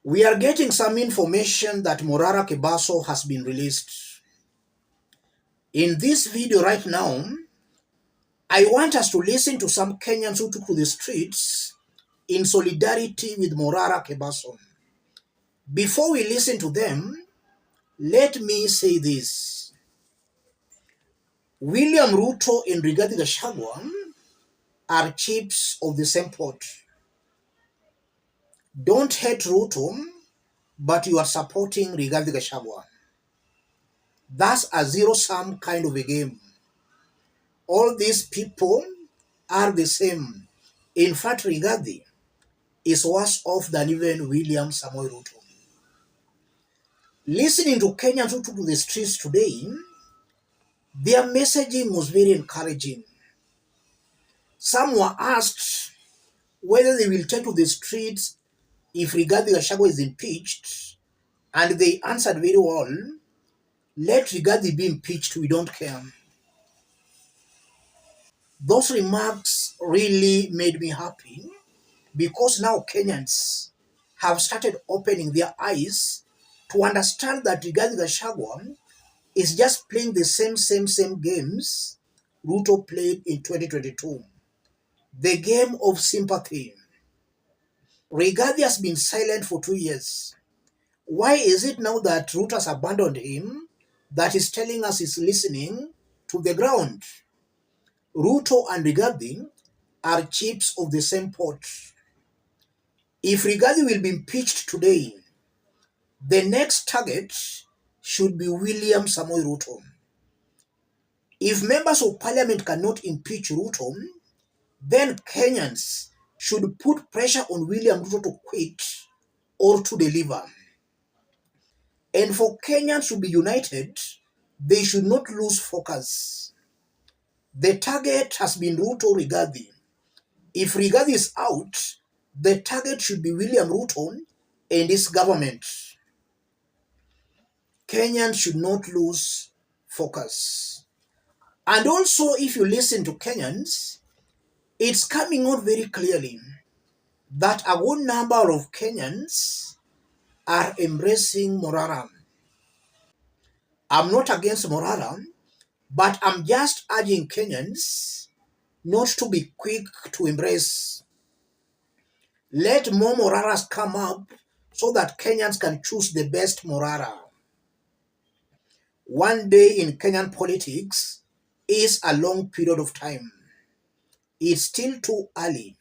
We are getting some information that MORARA Kebaso has been released. In this video right now, I want us to listen to some Kenyans who took to the streets in solidarity with MORARA Kebaso. Before we listen to them, let me say this. William Ruto and Rigathi Gachagua are chips of the same pot. Don't hate Ruto, but you are supporting Rigathi Gachagua. That's a zero-sum kind of a game. All these people are the same. In fact, Rigathi is worse off than even William Samoei Ruto. Listening to Kenyans who took to the streets today, their messaging was very encouraging. Some were asked whether they will take to the streets if Rigathi Gachagua is impeached, and they answered very well, let Rigathi be impeached, we don't care. Those remarks really made me happy because now Kenyans have started opening their eyes to understand that Rigathi Gachagua is just playing the same games Ruto played in 2022. The game of sympathy. Rigathi has been silent for 2 years. Why is it now that Ruto has abandoned him that is telling us he's listening to the ground? Ruto and Rigathi are chips of the same pot. If Rigathi will be impeached today, the next target should be William Samoei Ruto. If members of parliament cannot impeach Ruto, then Kenyans should put pressure on William Ruto to quit or to deliver. And for Kenyans to be united, they should not lose focus. The target has been Ruto Rigathi. If Rigathi is out, the target should be William Ruto and his government. Kenyans should not lose focus. And also, if you listen to Kenyans, it's coming out very clearly that a good number of Kenyans are embracing MORARA. I'm not against MORARA, but I'm just urging Kenyans not to be quick to embrace. Let more MORARAs come up so that Kenyans can choose the best MORARA. One day in Kenyan politics is a long period of time. It's still too early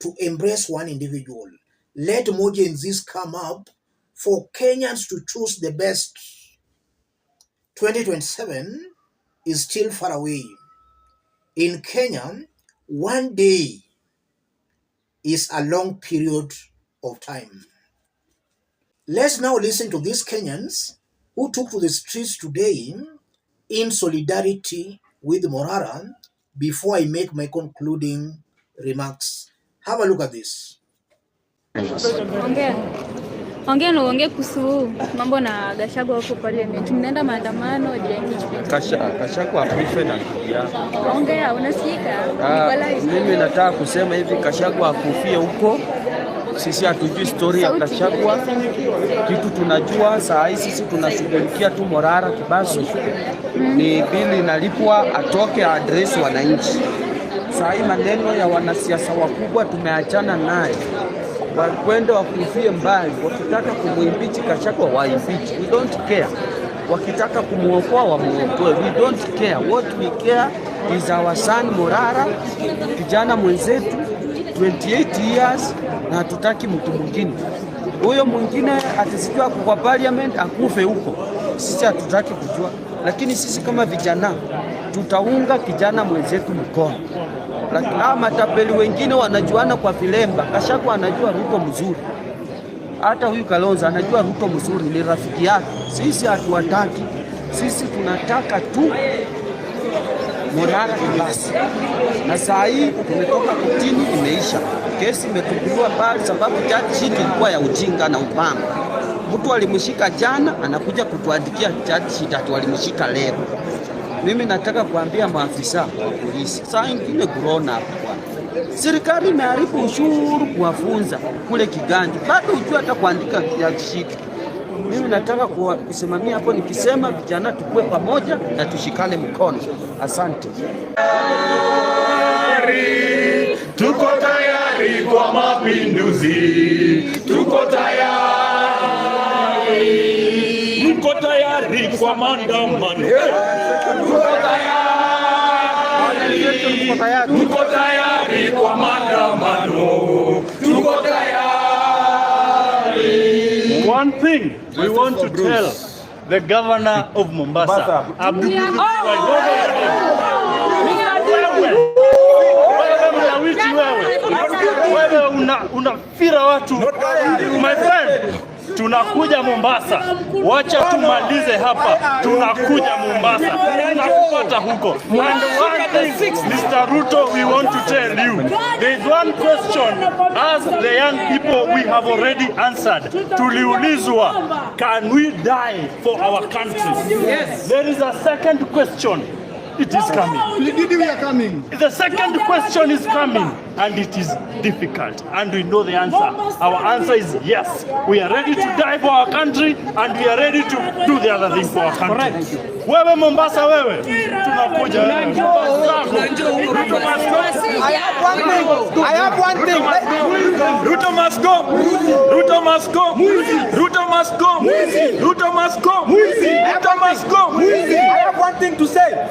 to embrace one individual. Let more Gen Zs come up for Kenyans to choose the best. 2027 is still far away. In Kenya, one day is a long period of time. Let's now listen to these Kenyans who took to the streets today in solidarity with MORARA before I make my concluding remarks. Have a look at this. Ongea na uongee kuhusu mambo na Gachagua huko parliament. Mnaenda maandamano ya impeachment. Gachagua akufe na kuja. Ongea unasikika? Mimi nataka kusema hivi, Gachagua akufie huko. Sisi hatujui story ya Gachagua. Kitu tunajua saa hii sisi tunashughulikia tu MORARA Kebaso. Ni bili inalipwa atoke address wananchi. Saa hii maneno ya wanasiasa wakubwa tumeachana naye. Wakwenda wakufie mbali, wakitaka kumuimpeach Gachagua waimpeach. We don't care. Wakitaka kumuokoa wamuokoe. We don't care. What we care is our son MORARA, kijana mwenzetu 28 years, na hatutaki mtu mwingine. Huyo mwingine atasijua kwa parliament akufe huko. Sisi hatutaki kujua. Lakini sisi kama vijana tutaunga kijana mwenzetu mkono. Lakini matapeli wengine wanajuana kwa vilemba. Gachagua anajua Ruto mzuri. Hata huyu Kalonzo anajua Ruto mzuri, ni rafiki yake. Sisi hatuwataki. Sisi tunataka tu MORARA Kebaso. Na saa hii tumetoka kotini, imeisha. Kesi imetupiliwa mbali sababu charge sheet ilikuwa ya ujinga na upanga. Mtu alimshika jana, anakuja kutuandikia charge sheet ati walimshika leo. Mimi nataka kuambia maafisa wa polisi, saa ingine grown up bwana. Serikali imeharibu ushuru kuwafunza kule Kiganja, bado ujue hata kuandika ya kishiki. Mimi nataka kusimamia hapo nikisema vijana tukue pamoja na tushikane mkono. Asante. Tuko tayari kwa mapinduzi. Tuko tayari. Tuko tayari kwa maandamano. Tuko tayari. Tuko tayari kwa maandamano. Tuko tayari. One thing we want to tell the governor of Mombasa, wewe unafira watu, my friend, tunakuja Mombasa, wacha tumalize hapa, tunakuja Mombasa, tunakupata huko. And one thing, Mr. Ruto, we want to tell you, there is one question as the young people we have already answered. Tuliulizwa, can we die for our country? Yes. There is a second question. It is coming. We are coming. The second question is coming, and it is difficult, and we know the answer. Our answer is yes. We are ready to die for our country, and we are ready to do the other thing for our country. Wewe Mombasa, wewe tunakuja. I have one thing. Ruto must go. Ruto must go. Ruto must go. Ruto must go. Ruto must go. I have one thing to say.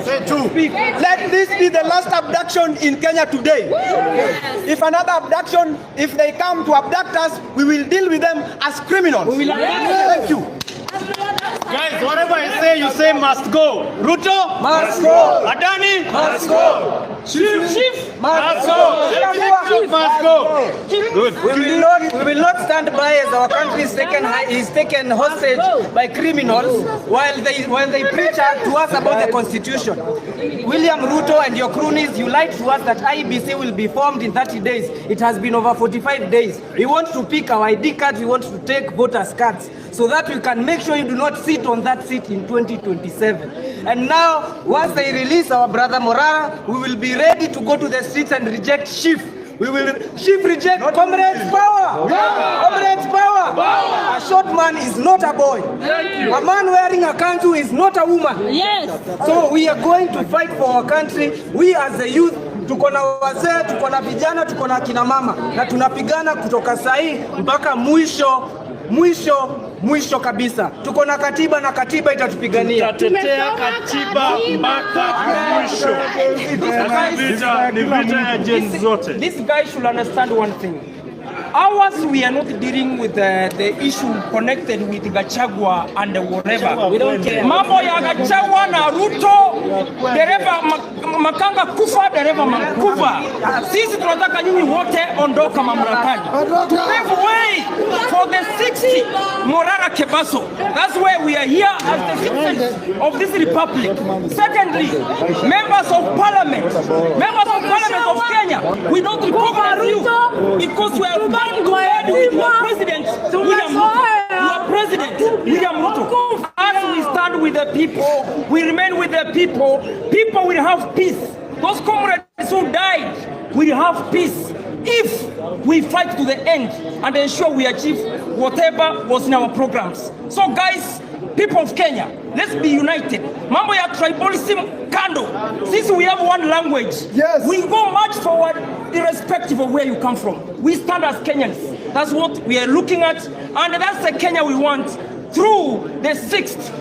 Say two. Let this be the last abduction in Kenya today. If another abduction, if they come to abduct us, we will deal with them as criminals. Thank you. Guys, whatever I say, you say must go. Ruto Must go. Adani Must go. Chief Must go. Chief must go. Good. We will not stand by as our country is taken hostage by criminals while they preach to us about the constitution. William Ruto and your cronies, you lied to us that IEBC will be formed in 30 days. It has been over 45 days. We want to pick our ID cards, we want to take voters' cards, so that we can make sure you do not sit on that seat in 2027. And now, once they release our brother MORARA, we will be ready to go to the streets and reject Chief. We will reject comrades' power. Comrades' power. A short man is not a boy. A man wearing a kanzu is not a woman. Yes. So we are going to fight for our country. We as the youth, tuko na wazee, tuko na vijana, tuko na kina mama, na tunapigana kutoka sahi mpaka mwisho kabisa. Tuko na katiba na katiba itatupigania. Tutatetea katiba mpaka mwisho. Ni vita ya gen zote. This guy should understand one thing. Ours, we are not dealing with the issue connected with Gachagua and whatever. We don't care. Mambo ya Gachagua na Ruto, dereva makanga kufa, dereva makufa. Sisi tunataka nyinyi wote ondoka mamlakani. To pave way for the 60 MORARA Kebaso. That's why we are here as the citizens of this republic. Secondly, members of parliament of Kenya, we don't recognize you because we are with your president, William Ruto. As we stand with the people, we remain with the people. People will have peace. Those comrades who died will have peace if we fight to the end and ensure we achieve whatever was in our programs. So guys, people of Kenya, let's be united. Mambo ya tribalism kando. Since we have one language, yes, we go much forward irrespective of where you come from. We stand as Kenyans. That's what we are looking at, and that's the Kenya we want through the 6th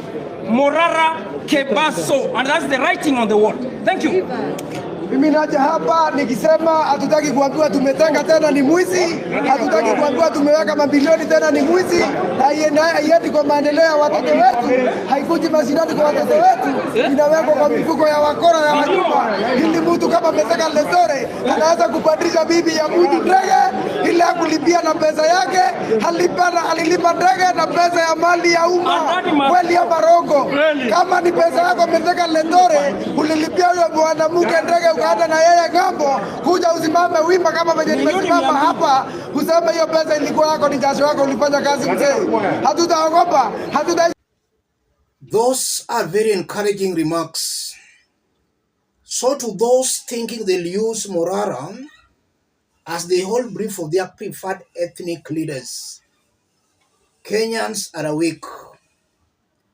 MORARA Kebaso, and that's the writing on the wall. Thank you. Mimi naja hapa nikisema hatutaki kuambiwa tumetenga tena ni mwizi, hatutaki kuambiwa tumeweka mabilioni tena ni mwizi, haiendi kwa maendeleo ya watoto wetu, haikuji mashinani kwa watoto wetu, inawekwa kwa mifuko ya wakora ya wanyuma, ili mtu kama Metheka Lentore anaweza kubadilisha bibi ya mtu ndege ili akulipia na pesa yake, alilipa ndege na pesa ya mali ya umma. Kweli ya marongo, kama ni pesa yako Metheka Lentore, ulilipia huyo mwanamke ndege ukaenda na yeye ngambo, kuja usimame wima kama venye nimesimama hapa, useme hiyo pesa ilikuwa yako, ni jasho yako, ulifanya kazi mzee. Hatutaogopa, Those are very encouraging remarks. So to those thinking they'll use MORARA as the whole brief of their preferred ethnic leaders, Kenyans are awake.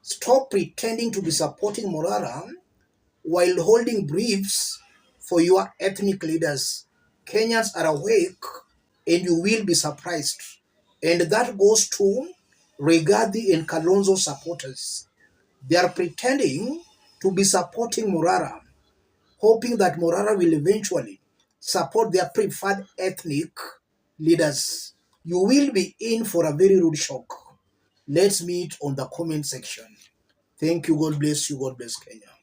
Stop pretending to be supporting MORARA while holding briefs for your ethnic leaders. Kenyans are awake and you will be surprised. And that goes to Rigathi and Kalonzo supporters. They are pretending to be supporting MORARA, hoping that MORARA will eventually support their preferred ethnic leaders. You will be in for a very rude shock. Let's meet on the comment section. Thank you. God bless you. God bless Kenya.